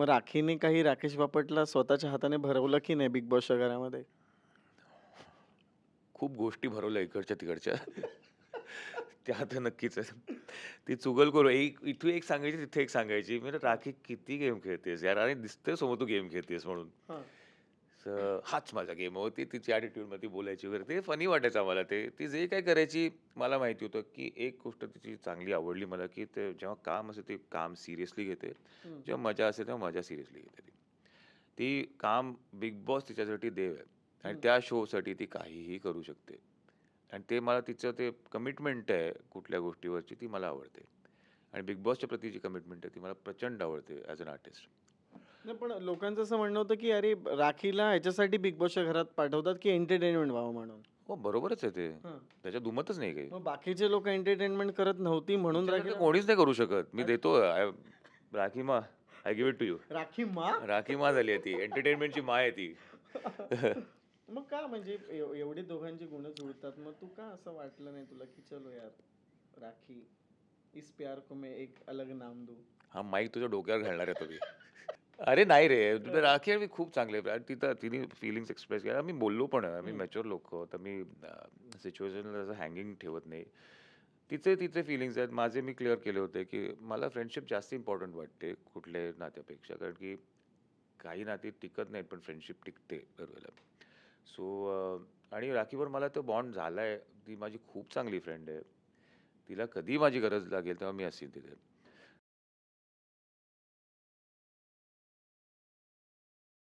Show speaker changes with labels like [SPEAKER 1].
[SPEAKER 1] मग राखीने काही राकेश बापटला स्वतःच्या हाताने भरवलं की नाही बिग बॉसच्या घरामध्ये?
[SPEAKER 2] खूप गोष्टी भरवल्या इकडच्या-तिकडच्या. त्या तर नक्कीच आहेत. ती चुगलखोर एक इथे एक सांगायची, तिथे एक सांगायची. मी म्हटलं,
[SPEAKER 1] हां,
[SPEAKER 2] "राखी किती गेम खेळतेस यार आणि दिसतंय समोर तू गेम खेळतेस म्हणून."
[SPEAKER 1] हां.
[SPEAKER 2] हाच माझा गेम आहे. ती तिची ॲटिट्यूडमध्ये ती बोलायची वगैरे. ते फनी वाटायचं आम्हाला ते. ती जे काही करायची मला माहिती होतं, की एक गोष्ट तिची चांगली आवडली मला, की ते जेव्हा काम असेल ते काम सिरियसली घेते.
[SPEAKER 1] हं.
[SPEAKER 2] जेव्हा मजा असेल तेव्हा मजा सिरियसली घेते ती. ती काम बिग बॉस तिच्यासाठी देव आहे आणि
[SPEAKER 1] हं.
[SPEAKER 2] त्या शोसाठी ती काहीही करू शकते. आणि ते मला तिचं ते कमिटमेंट आहे कुठल्या गोष्टीवरची ती मला आवडते. आणि बिग बॉसच्या प्रती जी कमिटमेंट आहे ती मला प्रचंड आवडते ॲज अन आर्टिस्ट.
[SPEAKER 1] नाही पण लोकांचं असं म्हणणं होतं, की अरे राखीला ह्याच्यासाठी बिग बॉसच्या घरात पाठवतात, की एंटरटेनमेंट व्हावं म्हणून.
[SPEAKER 2] हो, बरोबरच आहे ते.
[SPEAKER 1] हां.
[SPEAKER 2] त्याच्यात दुमतच नाही काही.
[SPEAKER 1] मग बाकीचे लोकं एंटरटेनमेंट करत नव्हती म्हणून
[SPEAKER 2] तिच्यासारखं
[SPEAKER 1] राखीला
[SPEAKER 2] कोणीच नाही करू शकत. मी
[SPEAKER 1] अच्छा.
[SPEAKER 2] देतो राखी माँ, I give it to you.
[SPEAKER 1] Rakhi माँ?
[SPEAKER 2] राखी माँ झाली आहे ती. एंटरटेनमेंटची माँ आहे ती.
[SPEAKER 1] मग का म्हणजे एवढी दोघांची गुणं जुळतात. मग तू का असं वाटलं नाही तुला, की चलो यार राखी, इस प्यार को मैं एक अलग नाम दूँ?
[SPEAKER 2] हा माईक तुझ्या डोक्यावर घालणार आहे तो मी. अरे नाही रे,
[SPEAKER 1] हां.
[SPEAKER 2] राखी आणि मी खूप चांगले आणि तिने फीलिंग्स एक्सप्रेस केल्या. आम्ही बोललो पण आहे. आम्ही
[SPEAKER 1] हं.
[SPEAKER 2] मॅच्युअर लोकं आहोत. आम्ही सिच्युएशनला असं हँगिंग ठेवत नाही. तिचे तिचे फीलिंग्ज आहेत. माझे मी क्लिअर केले होते, की मला फ्रेंडशिप जास्त इम्पोर्टंट वाटते कुठल्याही नात्यापेक्षा. कारण की काही नाती टिकत नाहीत, पण फ्रेंडशिप टिकते दरवेळेला. सो आणि राखीवर मला तो बॉन्ड झालाय. ती माझी खूप चांगली फ्रेंड आहे. तिला कधी माझी गरज लागेल तेव्हा मी असेन तिथे.